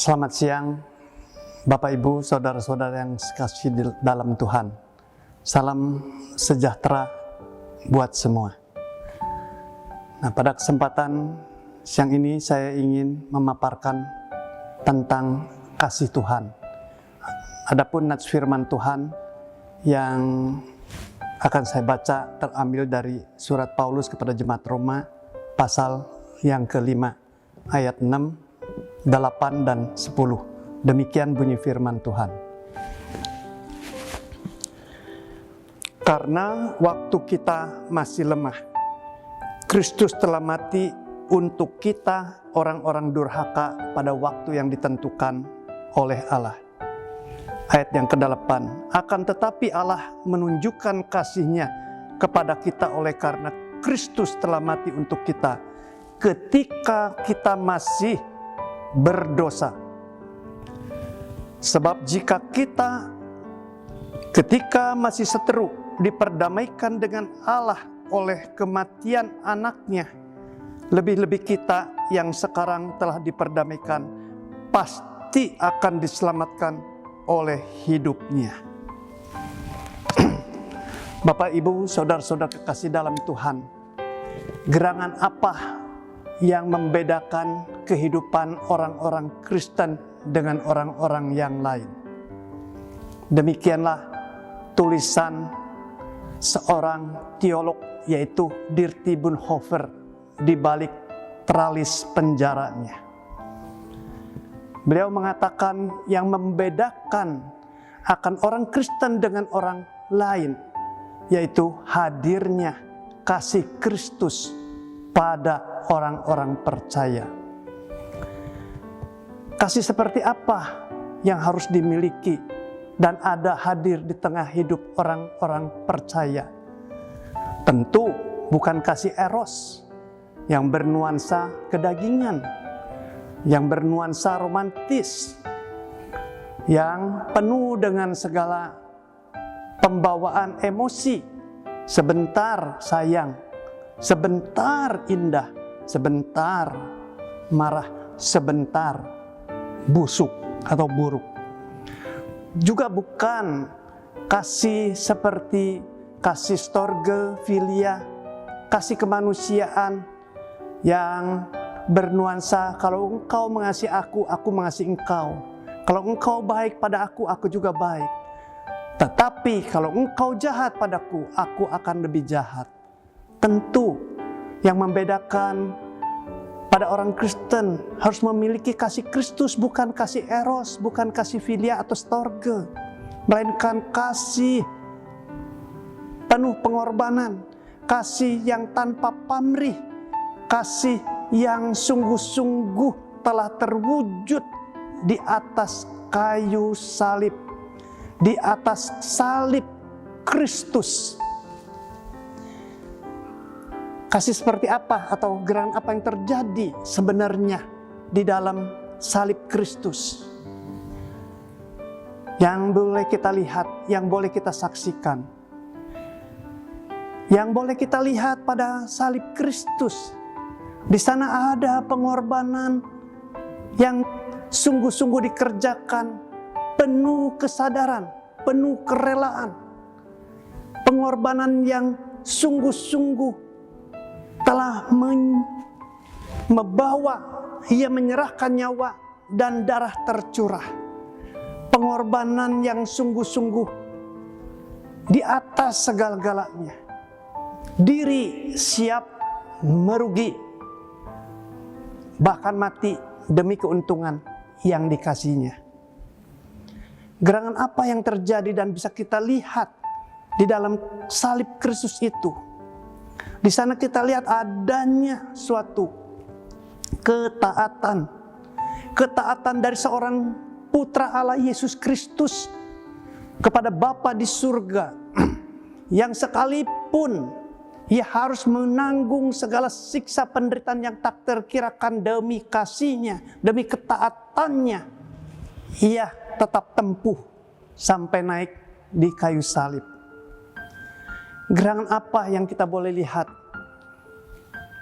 Selamat siang, Bapak Ibu, Saudara-saudara yang kasih di dalam Tuhan. Salam sejahtera buat semua. Nah, pada kesempatan siang ini saya ingin memaparkan tentang kasih Tuhan. Adapun nats firman Tuhan yang akan saya baca terambil dari surat Paulus kepada jemaat Roma, pasal yang kelima, ayat 6, 8 dan 10. Demikian bunyi firman Tuhan. Karena waktu kita masih lemah, Kristus telah mati untuk kita orang-orang durhaka pada waktu yang ditentukan oleh Allah. Ayat yang ke-8, akan tetapi Allah menunjukkan kasih-Nya kepada kita oleh karena Kristus telah mati untuk kita ketika kita masih berdosa. Sebab jika kita ketika masih seteru diperdamaikan dengan Allah oleh kematian anaknya, lebih-lebih kita yang sekarang telah diperdamaikan pasti akan diselamatkan oleh hidupnya. Bapak, Ibu, Saudara-saudara kekasih dalam Tuhan, gerangan apa yang membedakan kehidupan orang-orang Kristen dengan orang-orang yang lain? Demikianlah tulisan seorang teolog, yaitu Dietrich Bonhoeffer, di balik teralis penjaranya. Beliau mengatakan yang membedakan akan orang Kristen dengan orang lain, yaitu hadirnya kasih Kristus pada orang-orang percaya. Kasih seperti apa yang harus dimiliki dan ada hadir di tengah hidup orang-orang percaya? Tentu bukan kasih eros yang bernuansa kedagingan, yang bernuansa romantis, yang penuh dengan segala pembawaan emosi, sebentar sayang, sebentar indah, sebentar marah, sebentar busuk atau buruk. Juga bukan kasih seperti kasih storge, filia, kasih kemanusiaan yang bernuansa kalau engkau mengasihi aku mengasihi engkau. Kalau engkau baik pada aku juga baik. Tetapi kalau engkau jahat padaku, aku akan lebih jahat. Tentu yang membedakan pada orang Kristen harus memiliki kasih Kristus, bukan kasih eros, bukan kasih filia atau storge, melainkan kasih penuh pengorbanan, kasih yang tanpa pamrih, kasih yang sungguh-sungguh telah terwujud di atas kayu salib, di atas salib Kristus. Kasih seperti apa atau gerangan apa yang terjadi sebenarnya di dalam salib Kristus? Yang boleh kita lihat, yang boleh kita saksikan, yang boleh kita lihat pada salib Kristus. Di sana ada pengorbanan yang sungguh-sungguh dikerjakan, penuh kesadaran, penuh kerelaan. Pengorbanan yang sungguh-sungguh telah membawa, ia menyerahkan nyawa dan darah tercurah. Pengorbanan yang sungguh-sungguh di atas segala-galanya. Diri siap merugi, bahkan mati demi keuntungan yang dikasihnya. Gerangan apa yang terjadi dan bisa kita lihat di dalam salib Kristus itu? Di sana kita lihat adanya suatu ketaatan. Ketaatan dari seorang putra Allah Yesus Kristus kepada Bapa di surga. Yang sekalipun ia harus menanggung segala siksa penderitaan yang tak terkirakan demi kasih-Nya, demi ketaatannya, ia tetap tempuh sampai naik di kayu salib. Gerangan apa yang kita boleh lihat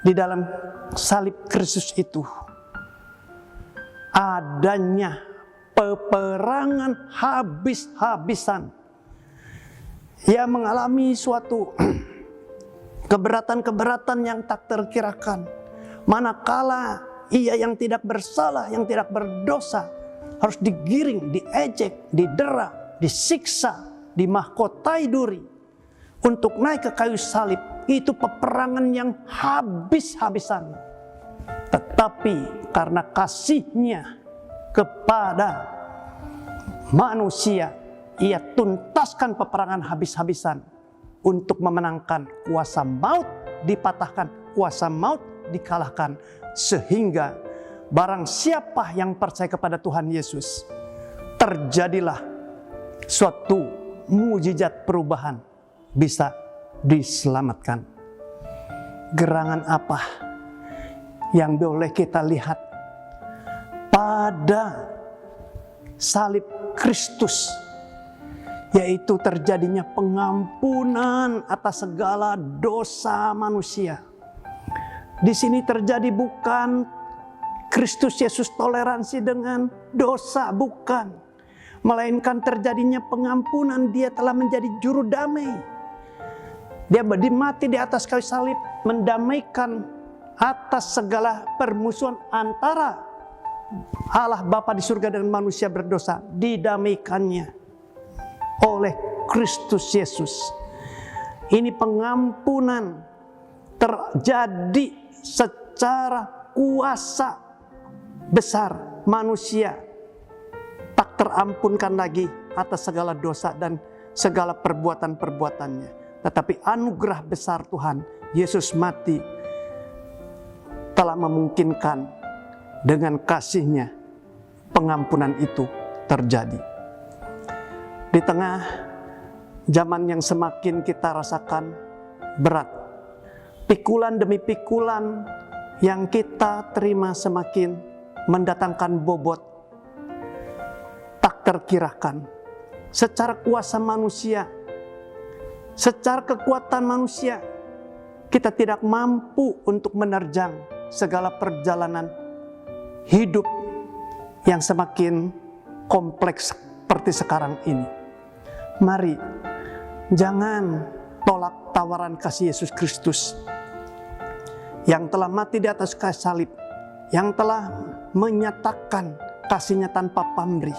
di dalam salib Kristus itu? adanya peperangan habis-habisan. Ia mengalami suatu keberatan-keberatan yang tak terkirakan. Manakala ia yang tidak bersalah, yang tidak berdosa, harus digiring, diejek, didera, disiksa, dimahkotai duri untuk naik ke kayu salib. Itu peperangan yang habis-habisan. Tetapi karena kasihnya kepada manusia, ia tuntaskan peperangan habis-habisan untuk memenangkan kuasa maut, dipatahkan, kuasa maut dikalahkan. Sehingga barang siapa yang percaya kepada Tuhan Yesus, terjadilah suatu mujizat perubahan, bisa diselamatkan. Gerangan apa yang boleh kita lihat pada salib Kristus? Yaitu terjadinya pengampunan atas segala dosa manusia. Di sini terjadi bukan Kristus Yesus toleransi dengan dosa, bukan. Melainkan terjadinya pengampunan, dia telah menjadi juru damai. Dia mati di atas kayu salib, mendamaikan atas segala permusuhan antara Allah Bapa di surga dan manusia berdosa. Didamaikannya oleh Kristus Yesus. Ini pengampunan terjadi secara kuasa besar. Manusia tak terampunkan lagi atas segala dosa dan segala perbuatan-perbuatannya. Tetapi anugerah besar Tuhan, Yesus mati telah memungkinkan dengan kasih-Nya pengampunan itu terjadi. Di tengah zaman yang semakin kita rasakan berat, pikulan demi pikulan yang kita terima semakin mendatangkan bobot tak terkirakan. Secara kuasa manusia, secara kekuatan manusia, kita tidak mampu untuk menerjang segala perjalanan hidup yang semakin kompleks seperti sekarang ini. Mari, jangan tolak tawaran kasih Yesus Kristus yang telah mati di atas kayu salib, yang telah menyatakan kasih-Nya tanpa pamrih,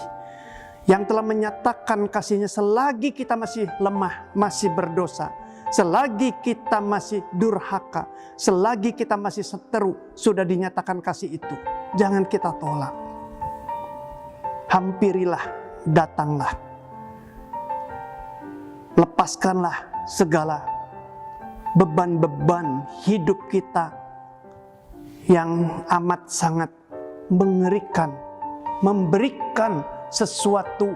yang telah menyatakan kasih-Nya selagi kita masih lemah, masih berdosa, selagi kita masih durhaka, selagi kita masih seteru, sudah dinyatakan kasih itu. Jangan kita tolak. Hampirilah, datanglah. Lepaskanlah segala beban-beban hidup kita yang amat sangat mengerikan, memberikan sesuatu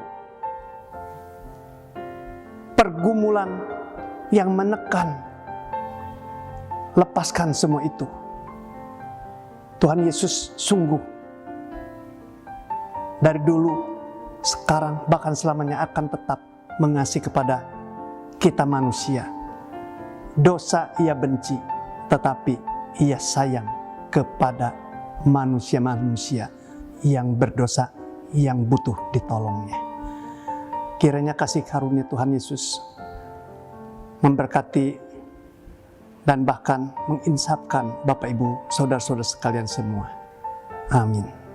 pergumulan yang menekan. Lepaskan semua itu. Tuhan Yesus sungguh dari dulu, sekarang, bahkan selamanya akan tetap mengasihi kepada kita manusia. Dosa Ia benci, tetapi Ia sayang kepada manusia-manusia yang berdosa, yang butuh ditolongnya. Kiranya kasih karunia Tuhan Yesus memberkati dan bahkan menginsafkan Bapak Ibu, saudara-saudara sekalian semua. Amin.